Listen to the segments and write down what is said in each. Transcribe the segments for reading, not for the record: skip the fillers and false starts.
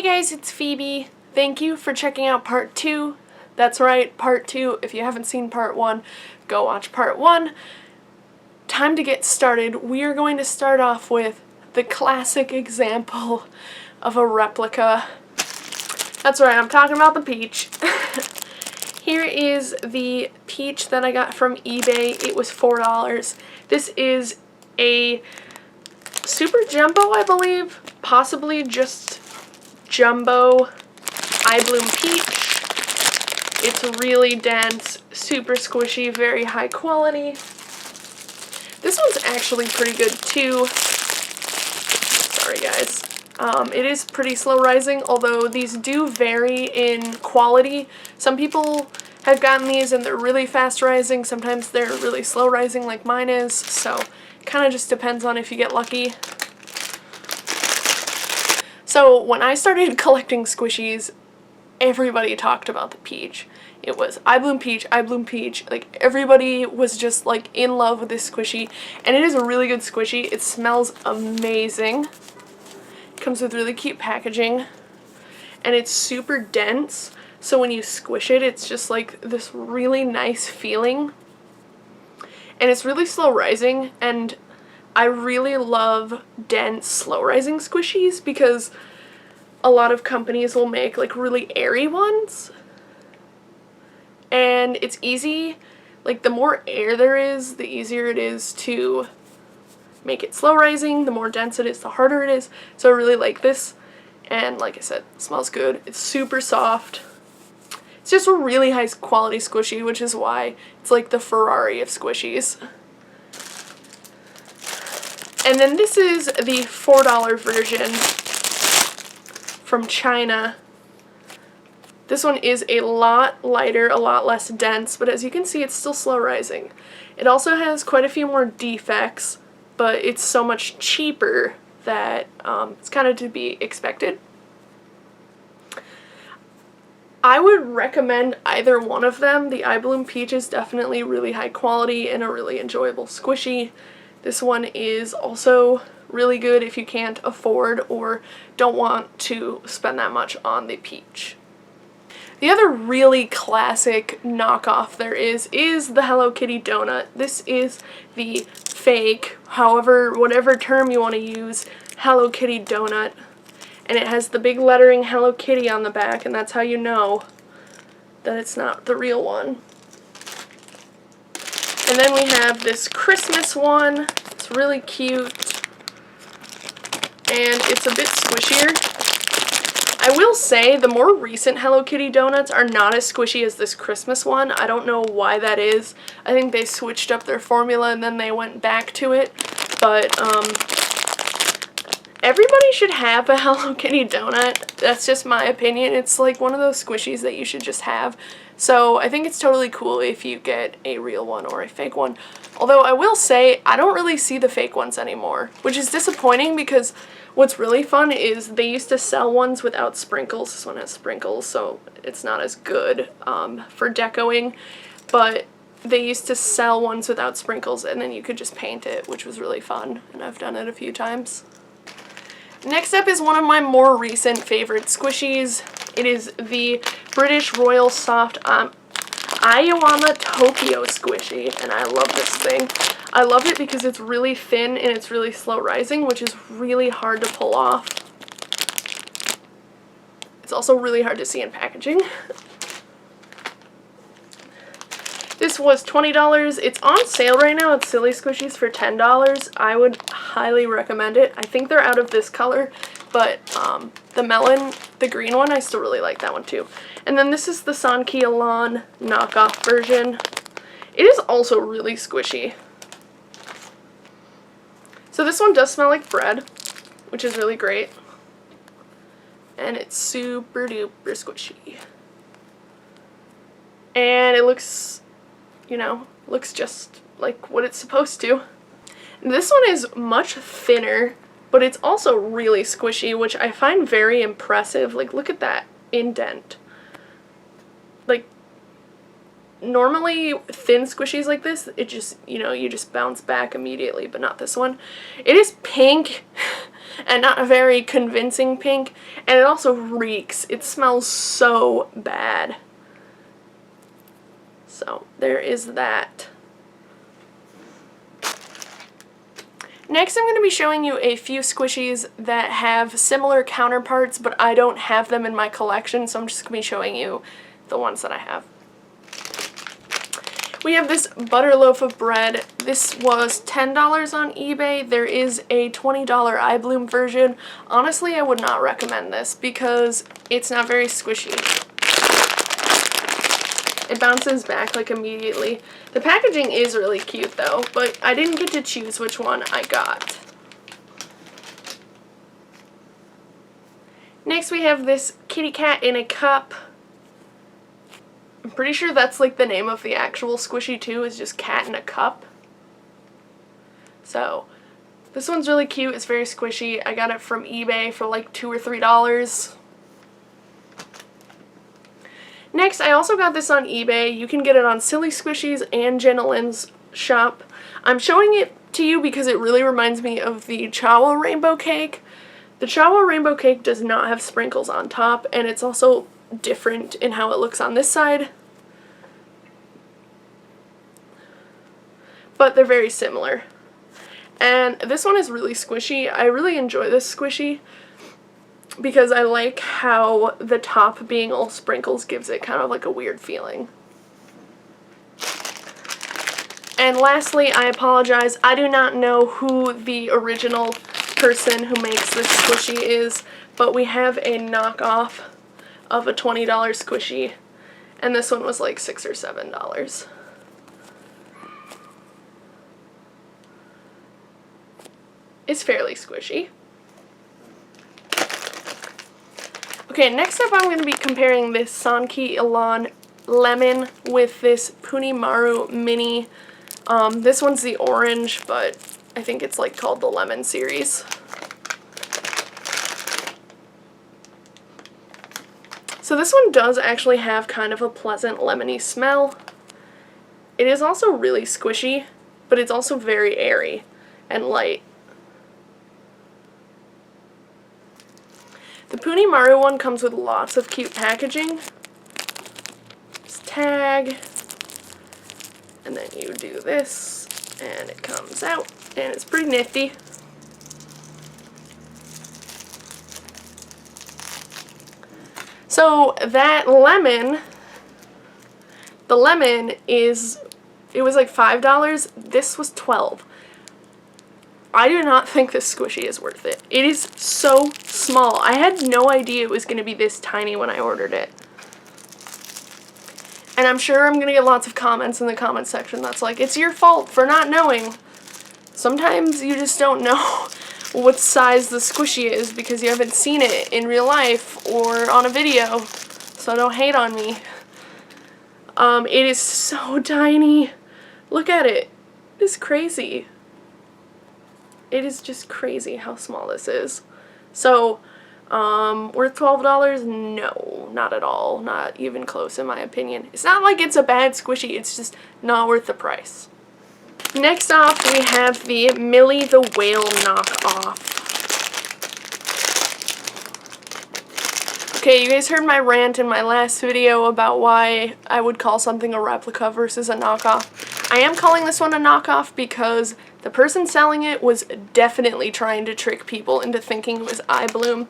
guys, it's Phoebe. Thank you for checking out part 2. That's right, part 2. If you haven't seen part 1, go watch part 1. Time to get started. We are going to start off with the classic example of a replica. That's right, I'm talking about the peach. Here is the peach that I got from eBay. It was $4. This is a super jumbo, I believe. Possibly just jumbo Ibloom Peach. It's really dense, super squishy, very high quality. This one's actually pretty good too. Sorry guys. It is pretty slow rising, although these do vary in quality. Some people have gotten these and they're really fast rising. Sometimes they're really slow rising like mine is, so it kind of just depends on if you get lucky. So when I started collecting squishies, everybody talked about the peach. It was Ibloom Peach, Ibloom Peach. Like, everybody was just like in love with this squishy, and it is a really good squishy. It smells amazing. It comes with really cute packaging, and it's super dense, so when you squish it, it's just like this really nice feeling. And it's really slow rising, and I really love dense, slow rising squishies because a lot of companies will make like really airy ones. And it's easy, like the more air there is, the easier it is to make it slow rising. The more dense it is, the harder it is. So I really like this. And like I said, it smells good. It's super soft. It's just a really high quality squishy, which is why it's like the Ferrari of squishies. And then this is the $4 version from China. This one is a lot lighter, a lot less dense, but as you can see, it's still slow rising. It also has quite a few more defects, but it's so much cheaper that it's kind of to be expected. I would recommend either one of them. The Ibloom Peach is definitely really high quality and a really enjoyable squishy. This one is also really good if you can't afford or don't want to spend that much on the peach. The other really classic knockoff there is the Hello Kitty donut. This is the fake, whatever term you want to use, Hello Kitty donut. And it has the big lettering Hello Kitty on the back, and that's how you know that it's not the real one. And then we have this Christmas one. It's really cute, and it's a bit squishier. I will say the more recent Hello Kitty donuts are not as squishy as this Christmas one. I don't know why that is. I think they switched up their formula and then they went back to it. But everybody should have a Hello Kitty donut. That's just my opinion. It's like one of those squishies that you should just have. So I think it's totally cool if you get a real one or a fake one. Although I will say I don't really see the fake ones anymore, which is disappointing because what's really fun is they used to sell ones without sprinkles. This one has sprinkles, so it's not as good for decoing. But they used to sell ones without sprinkles, and then you could just paint it, which was really fun, and I've done it a few times. Next up is one of my more recent favorite squishies. It is the British Royal Soft Ayawama Tokyo squishy, and I love this thing. I love it because it's really thin and it's really slow rising, which is really hard to pull off. It's also really hard to see in packaging. This was $20. It's on sale right now at Silly Squishies for $10. I would highly recommend it. I think they're out of this color, but the melon, the green one, I still really like that one too. And then this is the Sanki Elan knockoff version. It is also really squishy. So this one does smell like bread, which is really great. And it's super duper squishy. And it looks, you know, looks just like what it's supposed to. This one is much thinner, but it's also really squishy, which I find very impressive. Like, look at that indent. Like, normally thin squishies like this, it just, you know, you just bounce back immediately, but not this one. It is pink. and not a very convincing pink, and it also reeks. It smells so bad. So there is that. Next, I'm going to be showing you a few squishies that have similar counterparts, but I don't have them in my collection, so I'm just going to be showing you the ones that I have. We have this butter loaf of bread. This was $10 on eBay. There is a $20 Ibloom version. Honestly, I would not recommend this because it's not very squishy. It bounces back like immediately. The packaging is really cute though, but I didn't get to choose which one I got. Next we have this kitty cat in a cup. I'm pretty sure that's like the name of the actual squishy too, is just cat in a cup. So this one's really cute. It's very squishy. I got it from eBay for like $2 or $3. Next, I also got this on eBay. You can get it on Silly Squishies and Jenna Lynn's shop. I'm showing it to you because it really reminds me of the Chawa rainbow cake. The Chawa rainbow cake does not have sprinkles on top, and it's also different in how it looks on this side. But they're very similar. And this one is really squishy. I really enjoy this squishy because I like how the top being all sprinkles gives it kind of like a weird feeling. And lastly, I apologize, I do not know who the original person who makes this squishy is, but we have a knockoff of a $20 squishy, and this one was like $6 or $7. It's fairly squishy. Okay, next up I'm going to be comparing this Sankey Elan Lemon with this Puni Maru Mini. This one's the orange, but I think it's like called the Lemon series. So this one does actually have kind of a pleasant lemony smell. It is also really squishy, but it's also very airy and light. The Puni Maru one comes with lots of cute packaging. This tag, and then you do this, and it comes out, and it's pretty nifty. So that lemon, the lemon is, it was like $5, this was $12. I do not think this squishy is worth it. It is so small. I had no idea it was going to be this tiny when I ordered it. And I'm sure I'm going to get lots of comments in the comment section that's like, it's your fault for not knowing. Sometimes you just don't know what size the squishy is because you haven't seen it in real life or on a video. So don't hate on me. It is so tiny. Look at it. It's crazy. It is just crazy how small this is. So, worth $12? No, not at all. Not even close in my opinion. It's not like it's a bad squishy, it's just not worth the price. Next off, we have the Millie the Whale knockoff. Okay, you guys heard my rant in my last video about why I would call something a replica versus a knockoff. I am calling this one a knockoff because the person selling it was definitely trying to trick people into thinking it was Ibloom.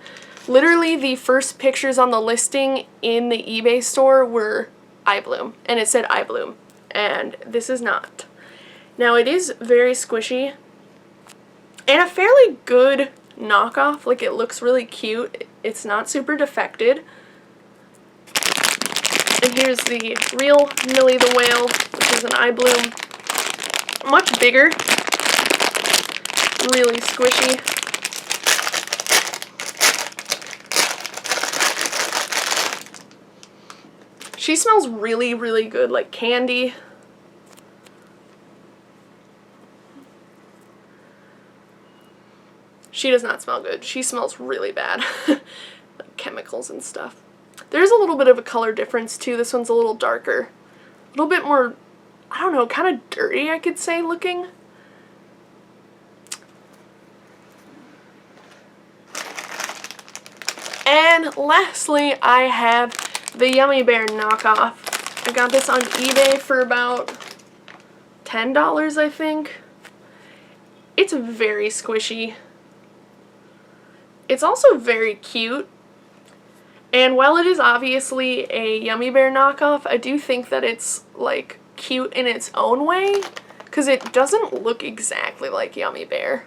Literally, the first pictures on the listing in the eBay store were Ibloom, and it said Ibloom, and this is not. Now, it is very squishy, and a fairly good knockoff. Like, it looks really cute. It's not super defected. And here's the real Millie the Whale, which is an Ibloom. Much bigger. Really squishy. She smells really, really good, like candy. She does not smell good. She smells really bad. Like chemicals and stuff. There's a little bit of a color difference too. This one's a little darker. A little bit more, I don't know, kind of dirty, I could say, looking. And lastly, I have the Yummy Bear knockoff. I got this on eBay for about $10, I think. It's very squishy. It's also very cute. And while it is obviously a Yummy Bear knockoff, I do think that it's, like, cute in its own way, because it doesn't look exactly like Yummy Bear.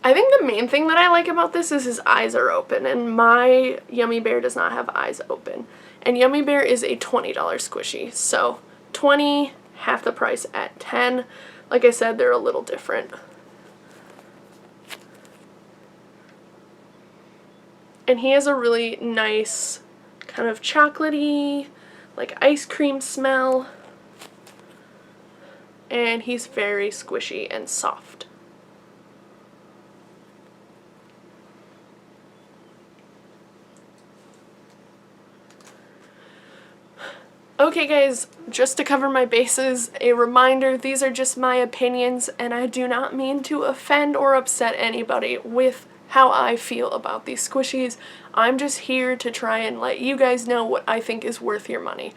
I think the main thing that I like about this is his eyes are open, and my Yummy Bear does not have eyes open. And Yummy Bear is a $20 squishy, so 20, half the price at 10. Like I said, they're a little different. And he has a really nice kind of chocolatey, like ice cream smell. And he's very squishy and soft. Okay guys, just to cover my bases, a reminder, these are just my opinions and I do not mean to offend or upset anybody with how I feel about these squishies. I'm just here to try and let you guys know what I think is worth your money.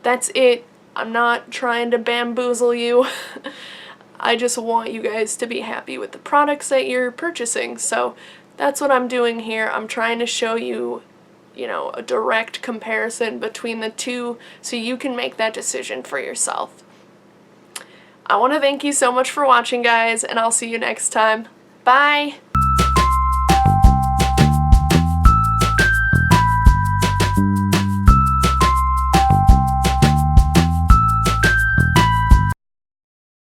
That's it. I'm not trying to bamboozle you. I just want you guys to be happy with the products that you're purchasing. So that's what I'm doing here. I'm trying to show you, a direct comparison between the two so you can make that decision for yourself. I want to thank you so much for watching, guys, and I'll see you next time. Bye!